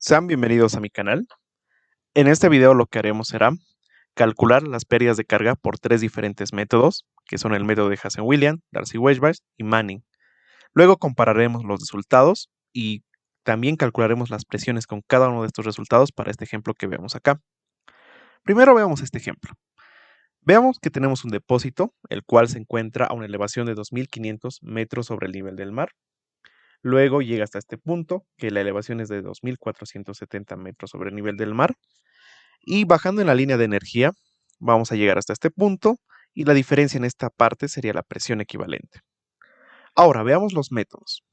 Sean bienvenidos a mi canal. En este video lo que haremos será calcular las pérdidas de carga por tres diferentes métodos, que son el método de Hazen-Williams, Darcy-Weisbach y Manning. Luego compararemos los resultados y también calcularemos las presiones con cada uno de estos resultados para este ejemplo que vemos acá. Primero veamos este ejemplo. Veamos que tenemos un depósito, el cual se encuentra a una elevación de 2500 metros sobre el nivel del mar. Luego llega hasta este punto, que la elevación es de 2470 metros sobre el nivel del mar. Y bajando en la línea de energía, vamos a llegar hasta este punto y la diferencia en esta parte sería la presión equivalente. Ahora, veamos los métodos.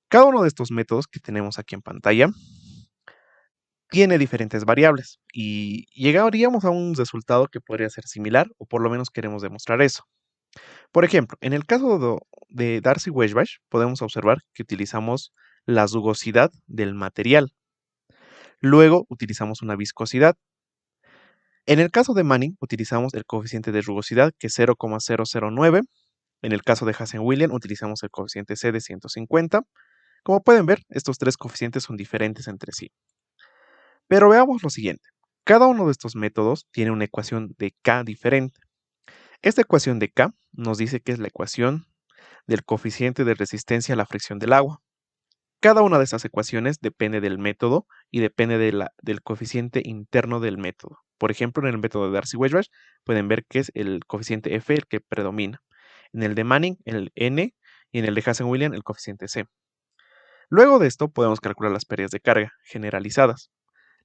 Cada uno de estos métodos que tenemos aquí en pantalla tiene diferentes variables y llegaríamos a un resultado que podría ser similar o por lo menos queremos demostrar eso. Por ejemplo, en el caso de Darcy-Weisbach podemos observar que utilizamos la rugosidad del material. Luego utilizamos una viscosidad. En el caso de Manning, utilizamos el coeficiente de rugosidad, que es 0,009. En el caso de Hazen-Williams, utilizamos el coeficiente C de 150. Como pueden ver, estos tres coeficientes son diferentes entre sí. Pero veamos lo siguiente. Cada uno de estos métodos tiene una ecuación de K diferente. Esta ecuación de K nos dice que es la ecuación del coeficiente de resistencia a la fricción del agua. Cada una de estas ecuaciones depende del método y depende del coeficiente interno del método. Por ejemplo, en el método de Darcy-Weisbach pueden ver que es el coeficiente F el que predomina. En el de Manning, el N, y en el de Hazen-Williams, el coeficiente C. Luego de esto podemos calcular las pérdidas de carga generalizadas.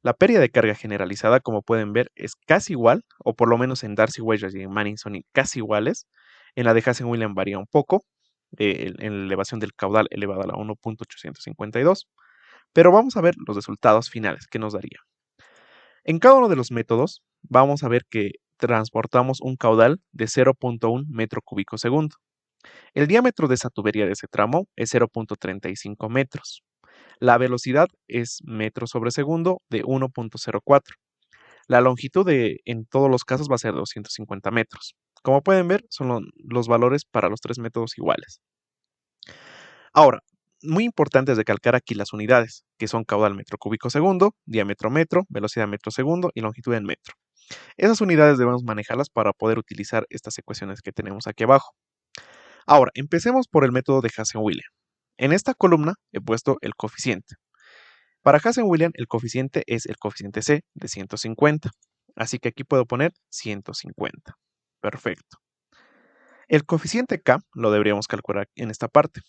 La pérdida de carga generalizada, como pueden ver, es casi igual, o por lo menos en Darcy-Weisbach y en Manning son casi iguales. En la de Hazen-Williams varía un poco, en la elevación del caudal elevado a la 1.852. Pero vamos a ver los resultados finales que nos daría. En cada uno de los métodos vamos a ver que transportamos un caudal de 0.1 metro cúbico segundo. El diámetro de esa tubería de ese tramo es 0.35 metros. La velocidad es metros sobre segundo de 1.04. La longitud en todos los casos va a ser 250 metros. Como pueden ver, son los valores para los tres métodos iguales. Ahora, muy importante es recalcar aquí las unidades, que son caudal metro cúbico segundo, diámetro metro, velocidad metro segundo y longitud en metro. Esas unidades debemos manejarlas para poder utilizar estas ecuaciones que tenemos aquí abajo. Ahora, empecemos por el método de Hazen-Williams. En esta columna he puesto el coeficiente. Para Hazen-Williams, el coeficiente es el coeficiente C de 150. Así que aquí puedo poner 150. Perfecto. El coeficiente K lo deberíamos calcular en esta parte.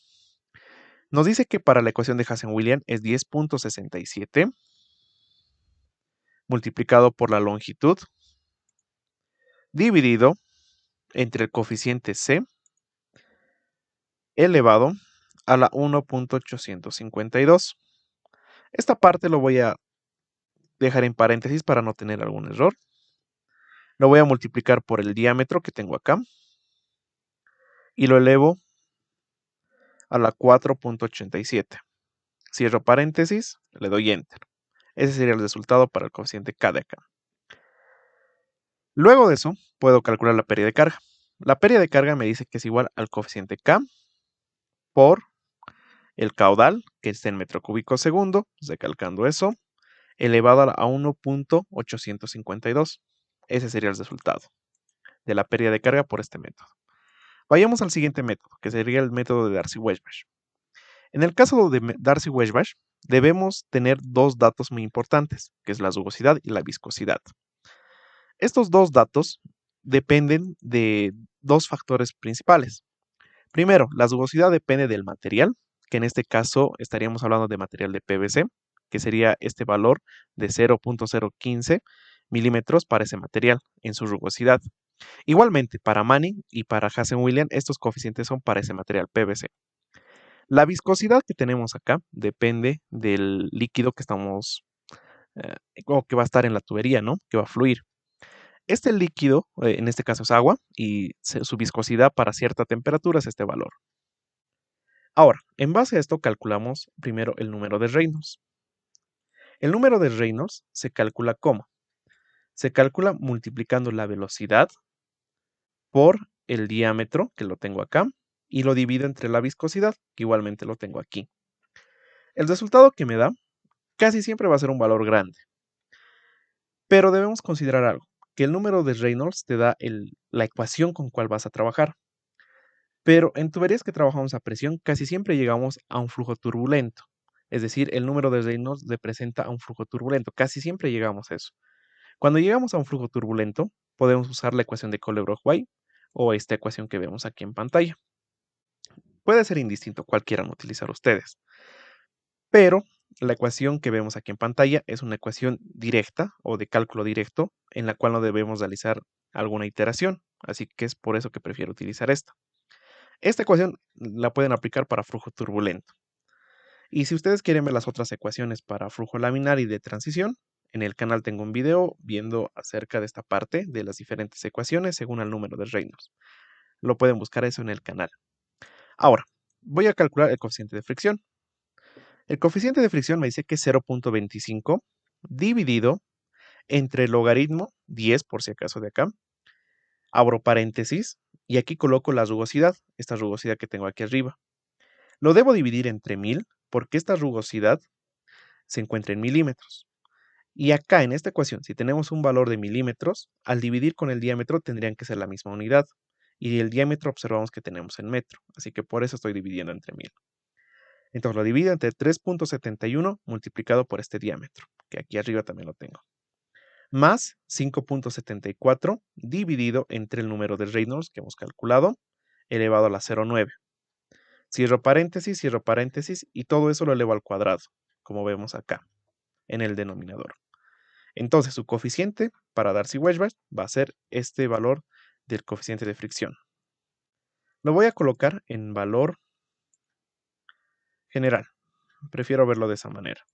Nos dice que para la ecuación de Hazen-Williams es 10.67 multiplicado por la longitud dividido entre el coeficiente C elevado a la 1.852. Esta parte lo voy a dejar en paréntesis para no tener algún error. Lo voy a multiplicar por el diámetro que tengo acá y lo elevo a la 4.87. Cierro paréntesis, le doy Enter. Ese sería el resultado para el coeficiente K de acá. Luego de eso, puedo calcular la pérdida de carga. La pérdida de carga me dice que es igual al coeficiente K por el caudal, que está en metro cúbico segundo, recalcando eso, elevado a 1.852. Ese sería el resultado de la pérdida de carga por este método. Vayamos al siguiente método, que sería el método de Darcy-Weisbach. En el caso de Darcy-Weisbach, debemos tener dos datos muy importantes, que es la rugosidad y la viscosidad. Estos dos datos dependen de dos factores principales. Primero, la rugosidad depende del material, que en este caso estaríamos hablando de material de PVC, que sería este valor de 0.015 milímetros para ese material en su rugosidad. Igualmente, para Manning y para Hazen-Williams, estos coeficientes son para ese material PVC. La viscosidad que tenemos acá depende del líquido que estamos, o que va a estar en la tubería, ¿no? Que va a fluir. Este líquido, en este caso es agua, y su viscosidad para cierta temperatura es este valor. Ahora, en base a esto calculamos primero el número de Reynolds. El número de Reynolds se calcula ¿cómo? Se calcula multiplicando la velocidad por el diámetro, que lo tengo acá, y lo divido entre la viscosidad, que igualmente lo tengo aquí. El resultado que me da casi siempre va a ser un valor grande. Pero debemos considerar algo, que el número de Reynolds te da la ecuación con cual vas a trabajar. Pero en tuberías que trabajamos a presión, casi siempre llegamos a un flujo turbulento. Es decir, el número de Reynolds representa a un flujo turbulento. Casi siempre llegamos a eso. Cuando llegamos a un flujo turbulento, podemos usar la ecuación de Colebrook-White o esta ecuación que vemos aquí en pantalla. Puede ser indistinto cuál quieran utilizar ustedes, pero la ecuación que vemos aquí en pantalla es una ecuación directa o de cálculo directo en la cual no debemos realizar alguna iteración, así que es por eso que prefiero utilizar esta. Esta ecuación la pueden aplicar para flujo turbulento. Y si ustedes quieren ver las otras ecuaciones para flujo laminar y de transición, en el canal tengo un video viendo acerca de esta parte de las diferentes ecuaciones según el número de Reynolds. Lo pueden buscar eso en el canal. Ahora, voy a calcular el coeficiente de fricción. El coeficiente de fricción me dice que es 0.25 dividido entre el logaritmo 10, por si acaso de acá, abro paréntesis y aquí coloco la rugosidad, esta rugosidad que tengo aquí arriba. Lo debo dividir entre 1000 porque esta rugosidad se encuentra en milímetros. Y acá en esta ecuación, si tenemos un valor de milímetros, al dividir con el diámetro tendrían que ser la misma unidad. Y el diámetro observamos que tenemos en metro, así que por eso estoy dividiendo entre 1000. Entonces lo divido entre 3.71 multiplicado por este diámetro, que aquí arriba también lo tengo, más 5.74 dividido entre el número de Reynolds que hemos calculado, elevado a la 0.9. Cierro paréntesis y todo eso lo elevo al cuadrado, como vemos acá, en el denominador. Entonces su coeficiente para Darcy-Weisbach va a ser este valor del coeficiente de fricción. Lo voy a colocar en valor general. Prefiero verlo de esa manera.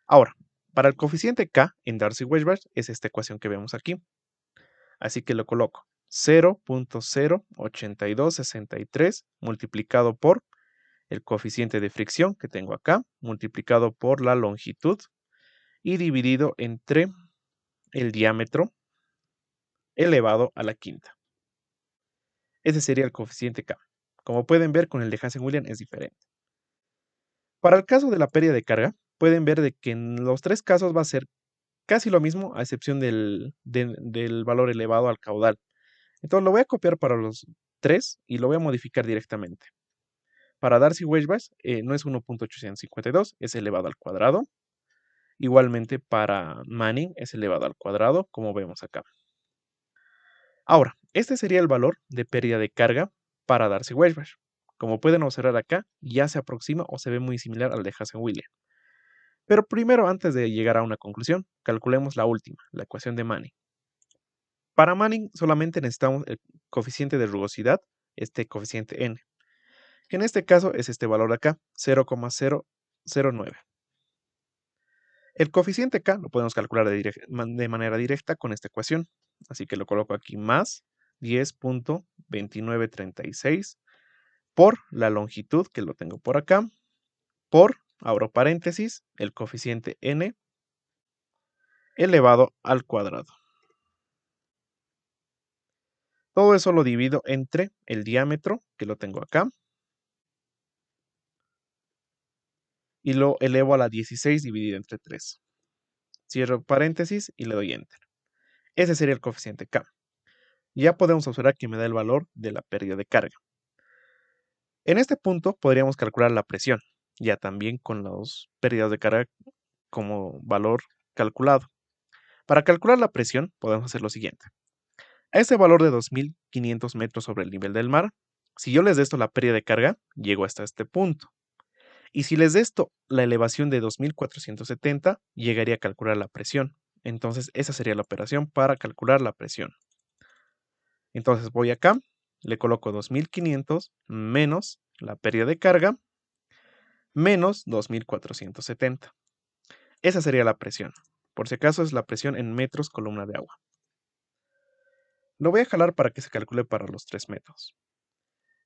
Ahora, para el coeficiente K en Darcy-Weisbach es esta ecuación que vemos aquí. Así que lo coloco 0.08263 multiplicado por el coeficiente de fricción que tengo acá, multiplicado por la longitud y dividido entre el diámetro elevado a la quinta. Ese sería el coeficiente K. Como pueden ver, con el de Hazen-Williams es diferente. Para el caso de la pérdida de carga, pueden ver de que en los tres casos va a ser casi lo mismo, a excepción del valor elevado al caudal. Entonces lo voy a copiar para los tres y lo voy a modificar directamente. Para Darcy-Weisbach no es 1.852, es elevado al cuadrado. Igualmente para Manning es elevado al cuadrado, como vemos acá. Ahora, este sería el valor de pérdida de carga para Darcy-Weisbach. Como pueden observar acá, ya se aproxima o se ve muy similar al de Hazen-Williams. Pero primero, antes de llegar a una conclusión, calculemos la última, la ecuación de Manning. Para Manning solamente necesitamos el coeficiente de rugosidad, este coeficiente n, que en este caso es este valor de acá, 0.009. El coeficiente K lo podemos calcular de manera directa con esta ecuación, así que lo coloco aquí más 10.2936 por la longitud, que lo tengo por acá, por, abro paréntesis, el coeficiente n elevado al cuadrado. Todo eso lo divido entre el diámetro, que lo tengo acá, y lo elevo a la 16 dividido entre 3. Cierro paréntesis y le doy Enter. Ese sería el coeficiente K. Ya podemos observar que me da el valor de la pérdida de carga. En este punto podríamos calcular la presión, ya también con las pérdidas de carga como valor calculado. Para calcular la presión podemos hacer lo siguiente. A este valor de 2500 metros sobre el nivel del mar, si yo les desto la pérdida de carga, llego hasta este punto. Y si les desto la elevación de 2470, llegaría a calcular la presión. Entonces esa sería la operación para calcular la presión. Entonces voy acá, le coloco 2500 menos la pérdida de carga menos 2470. Esa sería la presión. Por si acaso es la presión en metros columna de agua. Lo voy a jalar para que se calcule para los tres métodos.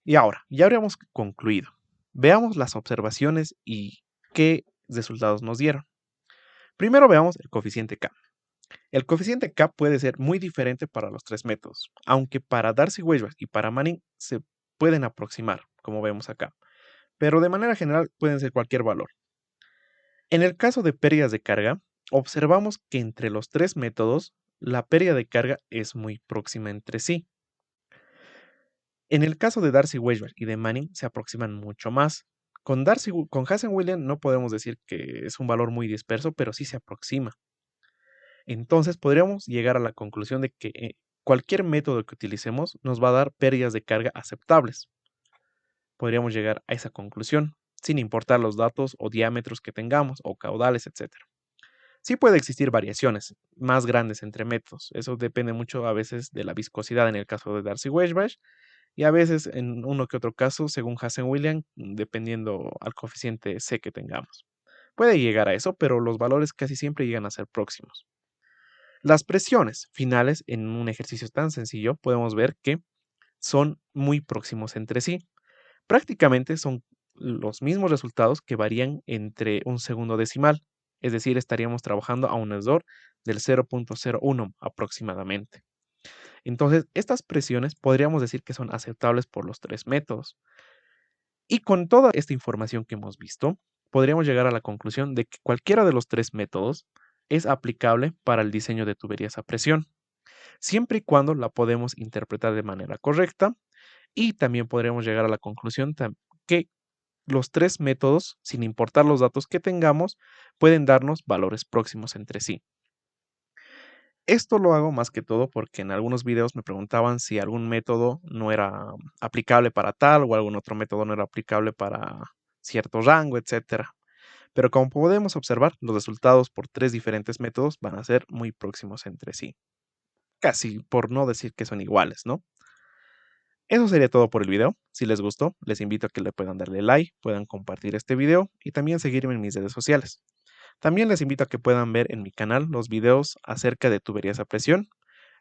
Y ahora, ya habríamos concluido. Veamos las observaciones y qué resultados nos dieron. Primero veamos el coeficiente K. El coeficiente K puede ser muy diferente para los tres métodos, aunque para Darcy-Weisbach y para Manning se pueden aproximar, como vemos acá. Pero de manera general pueden ser cualquier valor. En el caso de pérdidas de carga, observamos que entre los tres métodos, la pérdida de carga es muy próxima entre sí. En el caso de Darcy-Weisbach y de Manning se aproximan mucho más. Con Hazen-Williams no podemos decir que es un valor muy disperso, pero sí se aproxima. Entonces podríamos llegar a la conclusión de que cualquier método que utilicemos nos va a dar pérdidas de carga aceptables. Podríamos llegar a esa conclusión, sin importar los datos o diámetros que tengamos, o caudales, etc. Sí puede existir variaciones más grandes entre métodos. Eso depende mucho a veces de la viscosidad en el caso de Darcy-Weisbach y a veces en uno que otro caso, según Hazen-Williams, dependiendo al coeficiente C que tengamos. Puede llegar a eso, pero los valores casi siempre llegan a ser próximos. Las presiones finales en un ejercicio tan sencillo podemos ver que son muy próximos entre sí. Prácticamente son los mismos resultados que varían entre un segundo decimal, es decir, estaríamos trabajando a un error del 0.01 aproximadamente. Entonces, estas presiones podríamos decir que son aceptables por los tres métodos. Y con toda esta información que hemos visto, podríamos llegar a la conclusión de que cualquiera de los tres métodos es aplicable para el diseño de tuberías a presión, siempre y cuando la podemos interpretar de manera correcta, y también podríamos llegar a la conclusión que los tres métodos, sin importar los datos que tengamos, pueden darnos valores próximos entre sí. Esto lo hago más que todo porque en algunos videos me preguntaban si algún método no era aplicable para tal o algún otro método no era aplicable para cierto rango, etcétera. Pero como podemos observar, los resultados por tres diferentes métodos van a ser muy próximos entre sí. Casi por no decir que son iguales, ¿no? Eso sería todo por el video. Si les gustó, les invito a que le puedan darle like, puedan compartir este video y también seguirme en mis redes sociales. También les invito a que puedan ver en mi canal los videos acerca de tuberías a presión,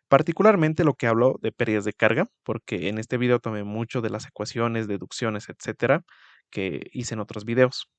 particularmente lo que hablo de pérdidas de carga, porque en este video tomé mucho de las ecuaciones, deducciones, etcétera, que hice en otros videos.